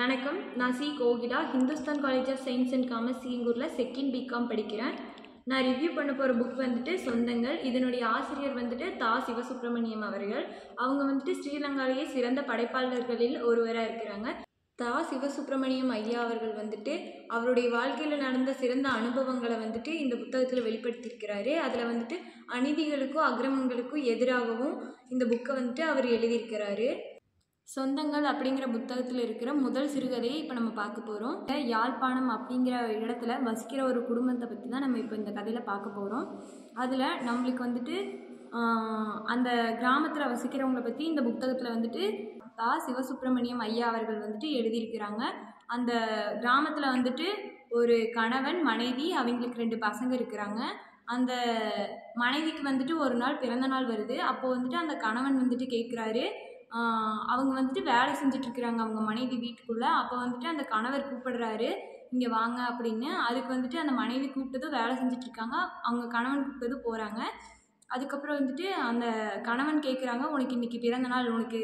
வணக்கம். நான் C Kokila, Hindustan college of science and commerce சீங்கூரில் செகண்ட் பிகாம் படிக்கிறேன். நான் ரிவ்யூ பண்ண போகிற புக் வந்துட்டு சொந்தங்கள். இதனுடைய ஆசிரியர் வந்துட்டு தா சிவசுப்ரமணியம் அவர்கள். அவங்க வந்துட்டு ஸ்ரீலங்காலேயே சிறந்த படைப்பாளர்களில் ஒருவராக இருக்கிறாங்க. தா சிவசுப்ரமணியம் ஐயா அவர்கள் வந்துட்டு அவருடைய வாழ்க்கையில் நடந்த சிறந்த அனுபவங்களை வந்துட்டு இந்த புத்தகத்தில் வெளிப்படுத்தியிருக்கிறாரு. அதில் வந்துட்டு அநீதிகளுக்கும் அக்கிரமங்களுக்கும் எதிராகவும் இந்த புக்கை வந்துட்டு அவர் எழுதியிருக்கிறாரு. சொந்தங்கள் அப்படிங்கிற புத்தகத்தில் இருக்கிற முதல் சிறுகதையை இப்போ நம்ம பார்க்க போகிறோம். யாழ்ப்பாணம் அப்படிங்கிற இடத்துல வசிக்கிற ஒரு குடும்பத்தை பற்றி தான் நம்ம இப்போ இந்த கதையில் பார்க்க போகிறோம். அதில் நம்மளுக்கு வந்துட்டு அந்த கிராமத்தில் வசிக்கிறவங்களை பற்றி இந்த புத்தகத்தில் வந்துட்டு தா சிவசுப்ரமணியம் ஐயா அவர்கள் வந்துட்டு எழுதியிருக்கிறாங்க. அந்த கிராமத்தில் வந்துட்டு ஒரு கணவன் மனைவி, அவங்களுக்கு 2 பசங்க இருக்கிறாங்க. அந்த மனைவிக்கு வந்துட்டு ஒரு நாள் பிறந்த நாள் வருது. அப்போது வந்துட்டு அந்த கணவன் வந்துட்டு கேட்குறாரு. அவங்க வந்துட்டு வேலை செஞ்சிட்ருக்குறாங்க அவங்க மனைவி வீட்டுக்குள்ளே. அப்போ வந்துட்டு அந்த கணவர் கூப்பிடுறாரு, இங்கே வாங்க அப்படின்னு. அதுக்கு வந்துட்டு அந்த மனைவி கூப்பிட்டதும் வேலை செஞ்சிட்ருக்காங்க. அவங்க கணவன் கூப்பிட்டதும் போகிறாங்க. அதுக்கப்புறம் வந்துட்டு அந்த கணவன் கேட்குறாங்க, உனக்கு இன்றைக்கி பிறந்த நாள், உனக்கு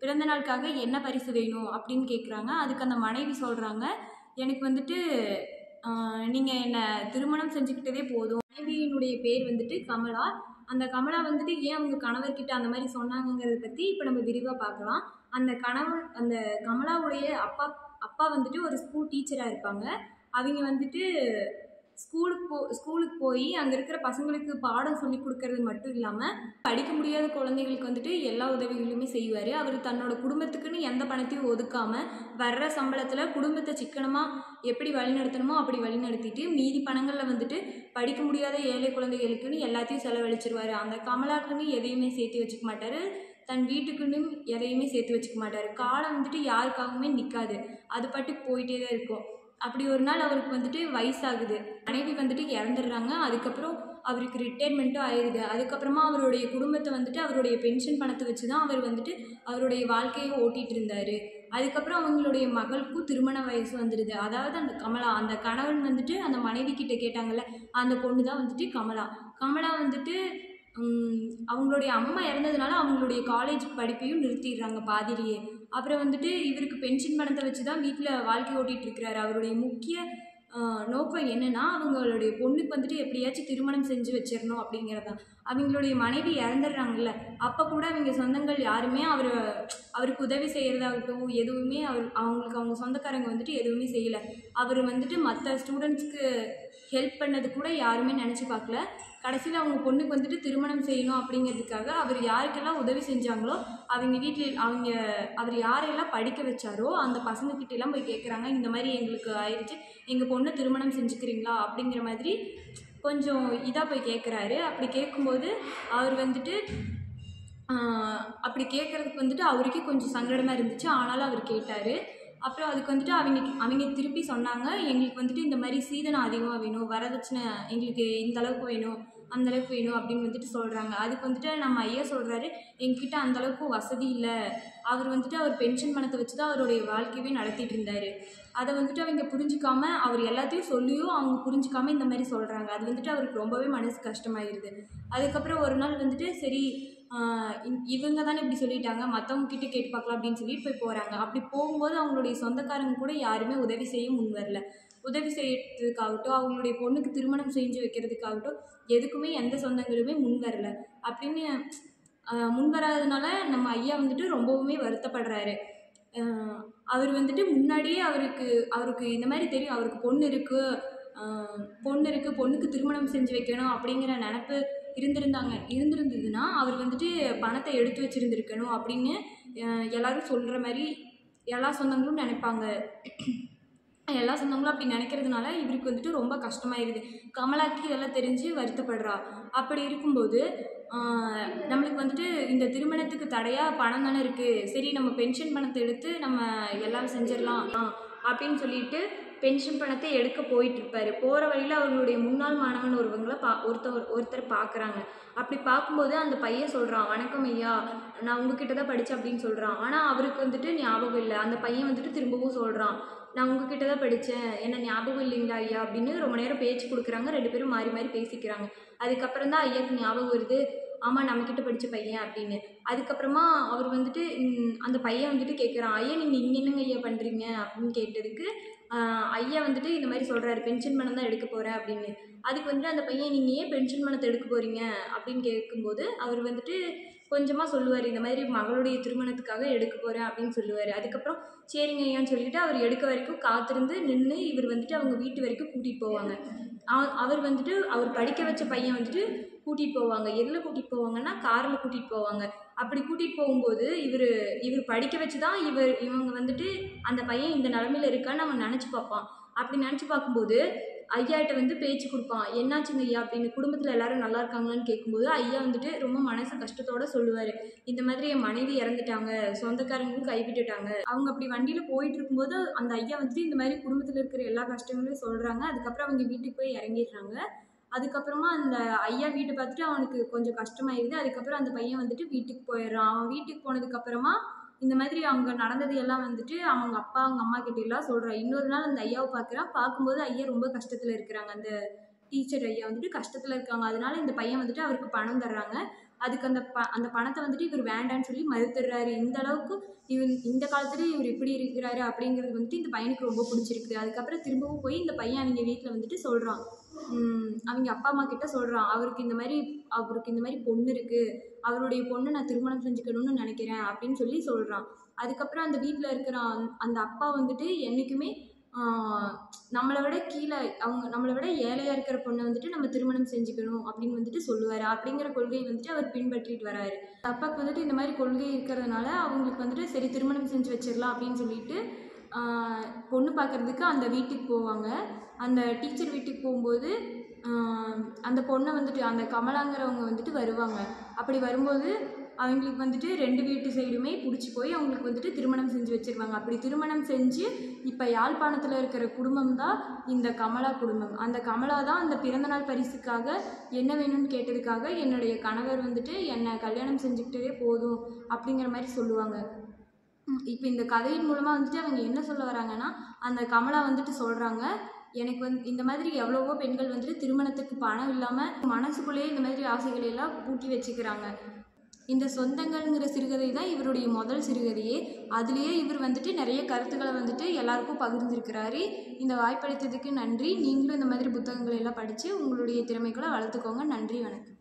பிறந்த நாளுக்காக என்ன பரிசு வேணும் அப்படின்னு கேட்குறாங்க. அதுக்கு அந்த மனைவி சொல்கிறாங்க, எனக்கு வந்துட்டு நீங்கள் என்னை திருமணம் செஞ்சுக்கிட்டதே போதும். மனைவியினுடைய பேர் வந்துட்டு கமலா. அந்த கமலா வந்துட்டு ஏன் அவங்க கணவர்கிட்ட அந்த மாதிரி சொன்னாங்கங்கிறத பற்றி இப்போ நம்ம விரிவாக பார்க்கலாம். அந்த கமலாவுடைய அப்பா வந்துட்டு ஒரு ஸ்கூல் டீச்சராக இருப்பாங்க. அவங்க வந்துட்டு ஸ்கூலுக்கு போய் அங்கே இருக்கிற பசங்களுக்கு பாடம் சொல்லி கொடுக்கறது மட்டும் இல்லாமல் படிக்க முடியாத குழந்தைகளுக்கு வந்துட்டு எல்லா உதவிகளுமே செய்வார். அவர் தன்னோட குடும்பத்துக்குன்னு எந்த பணத்தையும் ஒதுக்காமல் வர்ற சம்பளத்தில் குடும்பத்தை சிக்கனமாக எப்படி வழிநடத்தணுமோ அப்படி வழிநடத்திட்டு மீதி பணங்களில் வந்துட்டு படிக்க முடியாத ஏழை குழந்தைகளுக்குன்னு எல்லாத்தையும் செலவழிச்சிருவார். அந்த கமலாக்குன்னு எதையுமே சேர்த்து வச்சுக்க மாட்டார். தன் வீட்டுக்குன்னு எதையுமே சேர்த்து வச்சுக்க மாட்டார். காலம் வந்துட்டு யாருக்காகவுமே நிற்காது, அது பாட்டுக்கு போயிட்டே தான் இருக்கும். அப்படி ஒரு நாள் அவருக்கு வந்துட்டு வயசாகுது. மனைவி வந்துட்டு இறந்துடுறாங்க. அதுக்கப்புறம் அவருக்கு ரிட்டையர்மெண்ட்டும் ஆயிடுது. அதுக்கப்புறமா அவருடைய குடும்பத்தை வந்துட்டு அவருடைய பென்ஷன் பணத்தை வச்சு தான் அவர் வந்துட்டு அவருடைய வாழ்க்கையை ஓட்டிகிட்டு இருந்தார். அதுக்கப்புறம் அவங்களுடைய மகளுக்கும் திருமண வயசு வந்துடுது. அதாவது அந்த கமலா, அந்த கணவன் வந்துட்டு அந்த மனைவி கிட்ட கேட்டாங்கல்ல, அந்த பொண்ணு தான் வந்துட்டு கமலா வந்துட்டு அவங்களுடைய அம்மா இறந்ததுனால அவங்களுடைய காலேஜ் படிப்பையும் நிறுத்திடுறாங்க பாதியிலேயே. அப்புறம் வந்துட்டு இவருக்கு பென்ஷன் பணத்தை வச்சு தான் வீட்டில் வாழ்க்கை ஓட்டிகிட்டு இருக்கிறாரு. அவருடைய முக்கிய நோக்கம் என்னென்னா அவங்களுடைய பொண்ணுக்கு வந்துட்டு எப்படியாச்சும் திருமணம் செஞ்சு வச்சிடணும் அப்படிங்கிறது தான். அவங்களுடைய மனைவி இறந்துடுறாங்கல்ல, அப்போ கூட அவங்க சொந்தங்கள் யாருமே அவருக்கு உதவி செய்கிறதாகட்டும் எதுவுமே அவங்க சொந்தக்காரங்க வந்துட்டு எதுவுமே செய்யலை. அவர் வந்துட்டு மற்ற ஸ்டூடெண்ட்ஸ்க்கு ஹெல்ப் பண்ணது கூட யாருமே நினச்சி பார்க்கல. கடைசியில் அவங்க பொண்ணுக்கு வந்துட்டு திருமணம் செய்யணும் அப்படிங்கிறதுக்காக அவர் யாருக்கெல்லாம் உதவி செஞ்சாங்களோ அவங்க வீட்டில் அவர் யாரெல்லாம் படிக்க வச்சாரோ அந்த பசங்கக்கிட்டெல்லாம் போய் கேட்குறாங்க, இந்த மாதிரி எங்களுக்கு ஆயிடுச்சு, எங்கள் பொண்ணை திருமணம் செஞ்சுக்கிறீங்களா அப்படிங்கிற மாதிரி கொஞ்சம் இதாக போய் கேட்குறாரு. அப்படி கேட்கும்போது அவர் வந்துட்டு அப்படி கேட்குறதுக்கு வந்துட்டு அவருக்கே கொஞ்சம் சங்கடமாக இருந்துச்சு. ஆனாலும் அவர் கேட்டார். அப்புறம் அதுக்கு வந்துட்டு அவங்க திருப்பி சொன்னாங்க, எங்களுக்கு வந்துட்டு இந்த மாதிரி சீதனம் அதிகமாக வேணும், வரதட்சணை எங்களுக்கு இந்த அளவுக்கு வேணும், அந்தளவுக்கு வேணும் அப்படின்னு வந்துட்டு சொல்கிறாங்க. அதுக்கு வந்துட்டு நம்ம ஐயா சொல்கிறாரு, எங்ககிட்ட அந்தளவுக்கு வசதி இல்லை. அவர் வந்துட்டு அவர் பென்ஷன் பணத்தை வச்சு தான் அவருடைய வாழ்க்கையவே நடத்திட்டு இருந்தார். அதை வந்துட்டு அவங்க புரிஞ்சிக்காம, அவர் எல்லாத்தையும் சொல்லியும் அவங்க புரிஞ்சிக்காமல் இந்த மாதிரி சொல்கிறாங்க. அது வந்துட்டு அவருக்கு ரொம்பவே மனசு கஷ்டமாயிருது. அதுக்கப்புறம் ஒரு நாள் வந்துட்டு சரி இவங்க தானே இப்படி சொல்லிட்டாங்க, மற்றவங்க கிட்டே கேட்டு பார்க்கலாம் அப்படின்னு சொல்லிட்டு போகிறாங்க. அப்படி போகும்போது அவங்களுடைய சொந்தக்காரங்க கூட யாருமே உதவி செய்ய முன் வரல. உதவி செய்யறதுக்காகட்டும் அவங்களுடைய பொண்ணுக்கு திருமணம் செஞ்சு வைக்கிறதுக்காகட்டும் எதுக்குமே எந்த சொந்தங்களுமே முன் வரல. அப்படின்னு முன் வராதனால நம்ம ஐயா வந்துட்டு ரொம்பவுமே வருத்தப்படுறாரு. அவர் வந்துட்டு முன்னாடியே அவருக்கு இந்த மாதிரி தெரியும், அவருக்கு பொண்ணு இருக்குது, பொண்ணுக்கு திருமணம் செஞ்சு வைக்கணும் அப்படிங்கிற நினப்பு இருந்திருந்ததுன்னா அவர் வந்துட்டு பணத்தை எடுத்து வச்சுருந்துருக்கணும் அப்படின்னு எல்லோரும் சொல்கிற மாதிரி எல்லா சொந்தங்களும் நினைப்பாங்க. எல்லா சொந்தங்களும் அப்படி நினைக்கிறதுனால இவருக்கு வந்துட்டு ரொம்ப கஷ்டமாயிருது. கமலாக்கு இதெல்லாம் தெரிஞ்சு வருத்தப்படுறா. அப்படி இருக்கும்போது நம்மளுக்கு வந்துட்டு இந்த திருமணத்துக்கு தடையாக பணம் தானே இருக்குது, சரி நம்ம பென்ஷன் பணத்தை எடுத்து நம்ம எல்லாம் செஞ்சிடலாம் அப்படின்னு சொல்லிட்டு பென்ஷன் பணத்தை எடுக்க போயிட்டுருப்பார். போகிற வழியில் அவர்களுடைய முன்னாள் மாணவன் ஒருத்தர் பார்க்குறாங்க. அப்படி பார்க்கும்போது அந்த பையன் சொல்கிறான், வணக்கம் ஐயா, நான் உங்ககிட்ட தான் படித்தேன் அப்படின்னு சொல்கிறான். ஆனால் அவருக்கு வந்துட்டு ஞாபகம் இல்லை. அந்த பையன் வந்துட்டு திரும்பவும் சொல்கிறான், நான் உங்ககிட்ட தான் படித்தேன், என்ன ஞாபகம் இல்லைங்களா ஐயா அப்படின்னு ரொம்ப நேரம் பேச்சு கொடுக்குறாங்க. 2 பேரும் மாறி மாறி பேசிக்கிறாங்க. அதுக்கப்புறம் தான் ஐயாவுக்கு ஞாபகம் வருது, ஆமாம் நம்மக்கிட்ட படித்த பையன் அப்படின்னு. அதுக்கப்புறமா அவர் வந்துட்டு அந்த பையன் வந்துட்டு கேட்குறான், ஐயா நீங்கள் இங்கே என்னங்க ஐயா பண்ணுறீங்க அப்படின்னு கேட்டதுக்கு ஐயா வந்துட்டு இந்த மாதிரி சொல்கிறாரு, பென்ஷன் பணம் தான் எடுக்க போகிறேன் அப்படின்னு. அதுக்கு வந்துட்டு அந்த பையன் நீங்கள் ஏன் பென்ஷன் பணத்தை எடுக்க போகிறீங்க அப்படின்னு கேட்கும்போது அவர் வந்துட்டு கொஞ்சமாக சொல்லுவார், இந்த மாதிரி மகளுடைய திருமணத்துக்காக எடுக்க போகிறேன் அப்படின்னு சொல்லுவார். அதுக்கப்புறம் சரிங்க ஐயான்னு சொல்லிட்டு அவர் எடுக்க வரைக்கும் காத்திருந்து நின்று இவர் வந்துட்டு அவங்க வீட்டு வரைக்கும் கூட்டிகிட்டு போவாங்க. அவர் வந்துட்டு அவர் படிக்க வச்ச பையன் வந்துட்டு கூட்டிகிட்டு போவாங்க. எதில் கூட்டிகிட்டு போவாங்கன்னா காரில் கூட்டிகிட்டு போவாங்க. அப்படி கூட்டிகிட்டு போகும்போது இவர் படிக்க வச்சு தான் இவங்க வந்துட்டு அந்த பையன் இந்த நிலமையில இருக்கான்னு அவன் நினச்சி பார்ப்பான். அப்படி நினச்சி பார்க்கும்போது ஐயாட்ட வந்து பேச்சு கொடுப்பான், என்னாச்சுங்க ஐயா அப்படின்னு, குடும்பத்தில் எல்லாரும் நல்லா இருக்காங்களான்னு கேட்கும்போது ஐயா வந்துட்டு ரொம்ப மனசு கஷ்டத்தோடு சொல்லுவார், இந்த மாதிரி என் மனைவி இறந்துட்டாங்க, சொந்தக்காரங்களும் கைவிட்டுட்டாங்க. அவங்க அப்படி வண்டியில் போயிட்டு இருக்கும்போது அந்த ஐயா வந்துட்டு இந்த மாதிரி குடும்பத்தில் இருக்கிற எல்லா கஷ்டங்களையும் சொல்கிறாங்க. அதுக்கப்புறம் அவங்க வீட்டுக்கு போய் இறங்கிடுறாங்க. அதுக்கப்புறமா அந்த ஐயா வீட்டை பார்த்துட்டு அவனுக்கு கொஞ்சம் கஷ்டமாயிருது. அதுக்கப்புறம் அந்த பையன் வந்துட்டு வீட்டுக்கு போயிடுறான். அவன் வீட்டுக்கு போனதுக்கப்புறமா இந்த மாதிரி அங்கே நடந்தது எல்லாம் வந்துட்டு அவங்க அப்பா அவங்க அம்மா கிட்ட எல்லாம் சொல்கிறான். இன்னொரு நாள் அந்த ஐயாவை பார்க்குறான். பார்க்கும்போது ஐயா ரொம்ப கஷ்டத்தில் இருக்கிறாங்க. அந்த டீச்சர் ஐயா வந்துட்டு கஷ்டத்தில் இருக்காங்க. அதனால இந்த பையன் வந்துட்டு அவருக்கு பணம் தர்றாங்க. அதுக்கு அந்த பணத்தை வந்துட்டு இவர் வேண்டான்னு சொல்லி மறுத்துடுறாரு. இந்த அளவுக்கு இந்த காலத்துலேயும் இவர் இப்படி இருக்கிறாரு அப்படிங்கிறது வந்துட்டு இந்த பையனுக்கு ரொம்ப பிடிச்சிருக்கு. அதுக்கப்புறம் திரும்பவும் போய் இந்த பையன் அவங்க வீட்டில் வந்துட்டு சொல்கிறான், அவங்க அப்பா அம்மா கிட்ட சொல்கிறான், அவருக்கு இந்த மாதிரி பொண்ணு இருக்குது, அவருடைய பொண்ணை நான் திருமணம் செஞ்சுக்கணும்னு நினைக்கிறேன் அப்படின்னு சொல்லி சொல்கிறான். அதுக்கப்புறம் அந்த வீட்டில் இருக்கிற அந்த அப்பா வந்துட்டு என்றைக்குமே நம்மளை விட ஏழையாக இருக்கிற பொண்ணை வந்துட்டு நம்ம திருமணம் செஞ்சுக்கணும் அப்படின்னு வந்துட்டு சொல்லுவார். அப்படிங்கிற கொள்கையை வந்துட்டு அவர் பின்பற்றிட்டு வராரு. அப்பாவுக்கு வந்துட்டு இந்த மாதிரி கொள்கை இருக்கிறதுனால அவங்களுக்கு வந்துட்டு சரி திருமணம் செஞ்சு வச்சிடலாம் அப்படின்னு சொல்லிட்டு பொண்ணு பார்க்குறதுக்கு அந்த வீட்டுக்கு போவாங்க. அந்த டீச்சர் வீட்டுக்கு போகும்போது அந்த பொண்ணை வந்துட்டு அந்த கமலாங்கிறவங்க வந்துட்டு வருவாங்க. அப்படி வரும்போது அவங்களுக்கு வந்துட்டு 2 வீட்டு சைடுமே பிடிச்சி போய் அவங்களுக்கு வந்துட்டு திருமணம் செஞ்சு வச்சுருவாங்க. அப்படி திருமணம் செஞ்சு இப்போ யாழ்ப்பாணத்தில் இருக்கிற குடும்பம் தான் இந்த கமலா குடும்பம். அந்த கமலா தான் அந்த பிறந்தநாள் பரிசுக்காக என்ன வேணும்னு கேட்டதுக்காக என்னுடைய கணவர் வந்துட்டு என்னை கல்யாணம் செஞ்சுக்கிட்டே போதும் அப்படிங்கிற மாதிரி சொல்லுவாங்க. இப்போ இந்த கதையின் மூலமாக வந்துட்டு அவங்க என்ன சொல்ல வராங்கன்னா, அந்த கமலா வந்துட்டு சொல்கிறாங்க, எனக்கு இந்த மாதிரி எவ்வளவோ பெண்கள் வந்துட்டு திருமணத்துக்கு பணம் இல்லாமல் மனசுக்குள்ளேயே இந்த மாதிரி ஆசைகளை எல்லாம் பூட்டி வச்சுக்கிறாங்க. இந்த சொந்தங்கள்ங்கிற சிறுகதை தான் இவருடைய முதல் சிறுகதையே. அதுலேயே இவர் வந்துட்டு நிறைய கருத்துக்களை வந்துட்டு எல்லாருக்கும் பகிர்ந்திருக்கிறாரு. இந்த வாய்ப்பளித்ததுக்கு நன்றி. நீங்களும் இந்த மாதிரி புத்தகங்களை எல்லாம் படித்து உங்களுடைய திறமைகளை வளர்த்துக்கோங்க. நன்றி, வணக்கம்.